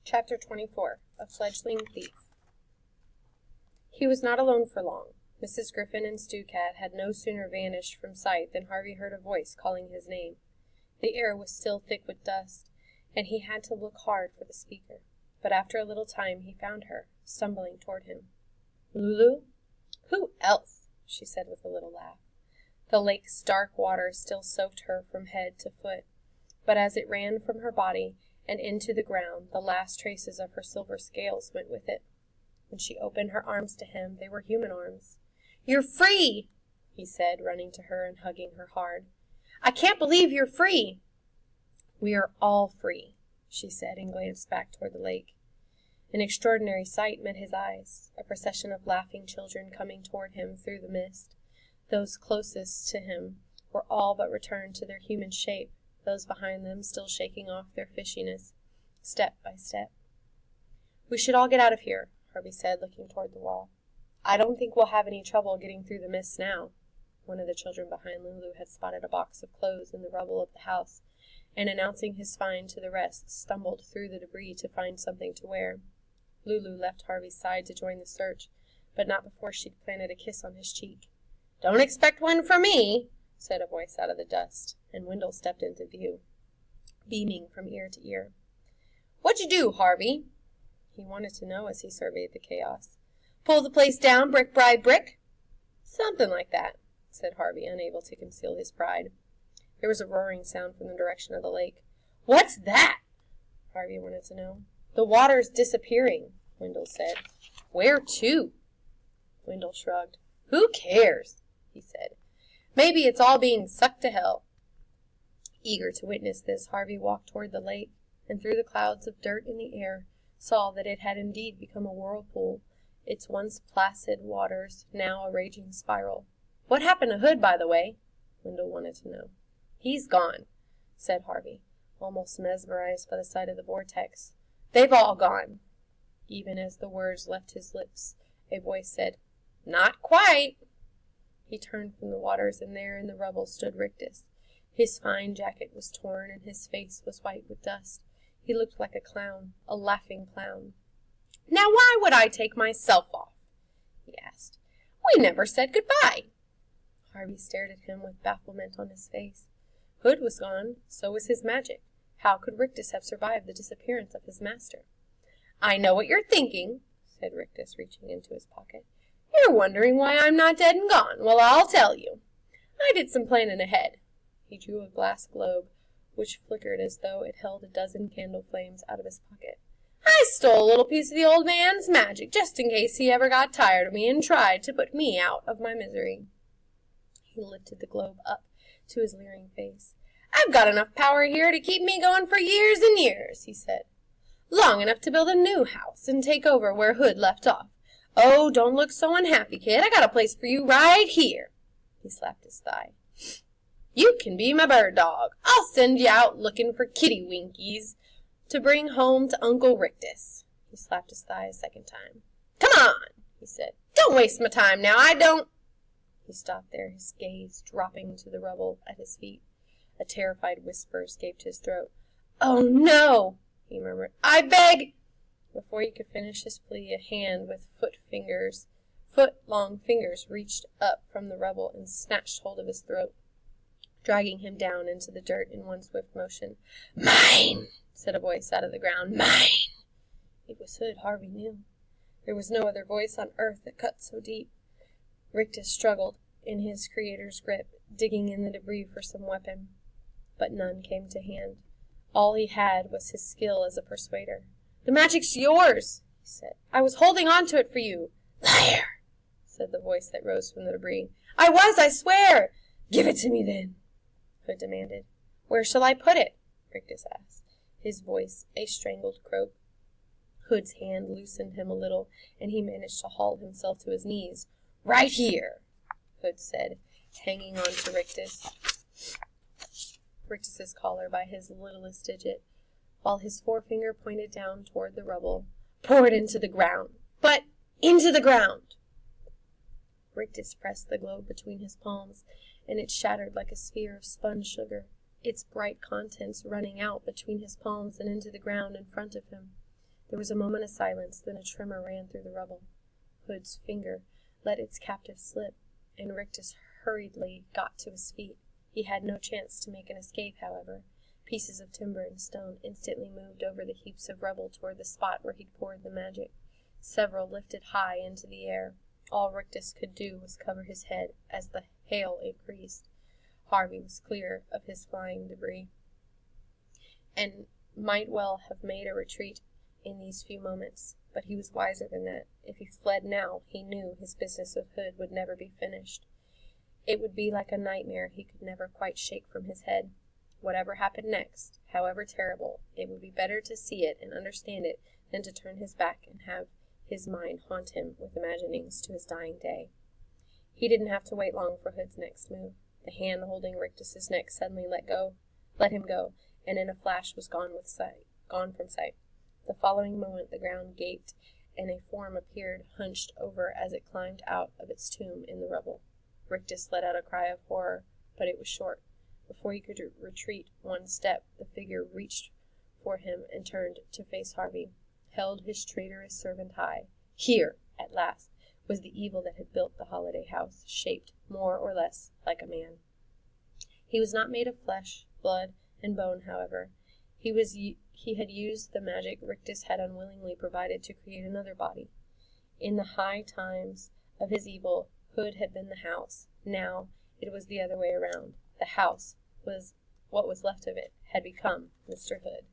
Chapter 24. A Fledgling Thief. He was not alone for long. Mrs. Griffin and Stewcat had no sooner vanished from sight than Harvey heard a voice calling his name. The air was still thick with dust, and he had to look hard for the speaker. But after a little time he found her, stumbling toward him. "Lulu?" "Who else?" she said with a little laugh. The lake's dark water still soaked her from head to foot, but as it ran from her body and into the ground, the last traces of her silver scales went with it. When she opened her arms to him, they were human arms. "You're free!" he said, running to her and hugging her hard. "I can't believe you're free!" "We are all free," she said, and glanced back toward the lake. An extraordinary sight met his eyes, a procession of laughing children coming toward him through the mist. Those closest to him were all but returned to their human shape, those behind them still shaking off their fishiness, step by step. "We should all get out of here," Harvey said, looking toward the wall. "I don't think we'll have any trouble getting through the mist now." One of the children behind Lulu had spotted a box of clothes in the rubble of the house, and announcing his find to the rest, stumbled through the debris to find something to wear. Lulu left Harvey's side to join the search, but not before she'd planted a kiss on his cheek. "Don't expect one from me," said a voice out of the dust, and Wendell stepped into view, beaming from ear to ear. "What'd you do, Harvey?" He wanted to know as he surveyed the chaos. "Pull the place down brick by brick?" "Something like that," said Harvey, unable to conceal his pride. There was a roaring sound from the direction of the lake. "What's that?" Harvey wanted to know. "The water's disappearing," Wendell said. "Where to?" Wendell shrugged. "Who cares?" he said. "Maybe it's all being sucked to hell." Eager to witness this, Harvey walked toward the lake, and through the clouds of dirt in the air, saw that it had indeed become a whirlpool, its once placid waters now a raging spiral. "What happened to Hood, by the way?" Wendell wanted to know. "He's gone," said Harvey, almost mesmerized by the sight of the vortex. "They've all gone." Even as the words left his lips, a voice said, "Not quite." He turned from the waters, and there in the rubble stood Rictus. His fine jacket was torn, and his face was white with dust. He looked like a clown, a laughing clown. "Now why would I take myself off?" he asked. "We never said good-bye." Harvey stared at him with bafflement on his face. Hood was gone, so was his magic. How could Rictus have survived the disappearance of his master? "I know what you're thinking," said Rictus, reaching into his pocket. "You're wondering why I'm not dead and gone. Well, I'll tell you. I did some planning ahead." He drew a glass globe, which flickered as though it held a dozen candle flames, out of his pocket. "I stole a little piece of the old man's magic, just in case he ever got tired of me and tried to put me out of my misery." He lifted the globe up to his leering face. "I've got enough power here to keep me going for years and years," he said. "Long enough to build a new house and take over where Hood left off. Oh, don't look so unhappy, kid. I got a place for you right here." He slapped his thigh. "You can be my bird dog. I'll send you out looking for kitty winkies to bring home to Uncle Rictus." He slapped his thigh a second time. "Come on," he said. "Don't waste my time now. I don't—" He stopped there, his gaze dropping to the rubble at his feet. A terrified whisper escaped his throat. "Oh, no," he murmured. "I beg—" Before he could finish his plea, a hand with foot-long fingers reached up from the rubble and snatched hold of his throat, dragging him down into the dirt in one swift motion. "Mine!" said a voice out of the ground. "Mine!" It was Hood, Harvey knew. There was no other voice on earth that cut so deep. Rictus struggled in his creator's grip, digging in the debris for some weapon. But none came to hand. All he had was his skill as a persuader. "The magic's yours," he said. "I was holding on to it for you." "Liar," said the voice that rose from the debris. I swear." "Give it to me, then," Hood demanded. "Where shall I put it?" Rictus asked, his voice a strangled croak. Hood's hand loosened him a little, and he managed to haul himself to his knees. "Right here," Hood said, hanging on to Rictus's collar by his littlest digit, while his forefinger pointed down toward the rubble. "Pour it into the ground. But into the ground!" Rictus pressed the globe between his palms, and it shattered like a sphere of spun sugar, its bright contents running out between his palms and into the ground in front of him. There was a moment of silence, then a tremor ran through the rubble. Hood's finger let its captive slip, and Rictus hurriedly got to his feet. He had no chance to make an escape, however. Pieces of timber and stone instantly moved over the heaps of rubble toward the spot where he'd poured the magic. Several lifted high into the air. All Rictus could do was cover his head as the hail increased. Harvey was clear of his flying debris, and might well have made a retreat in these few moments, but he was wiser than that. If he fled now, he knew his business with Hood would never be finished. It would be like a nightmare he could never quite shake from his head. Whatever happened next, however terrible, it would be better to see it and understand it than to turn his back and have his mind haunt him with imaginings to his dying day. He didn't have to wait long for Hood's next move. The hand holding Rictus's neck suddenly let him go, and in a flash was gone from sight. The following moment the ground gaped, and a form appeared hunched over as it climbed out of its tomb in the rubble. Rictus let out a cry of horror, but it was short. Before he could retreat one step, the figure reached for him and turned to face Harvey, held his traitorous servant high. Here, at last, was the evil that had built the holiday house, shaped more or less like a man. He was not made of flesh, blood, and bone, however. He had used the magic Rictus had unwillingly provided to create another body. In the high times of his evil, Hood had been the house. Now it was the other way around. The house, what was left of it, had become Mr. Hood.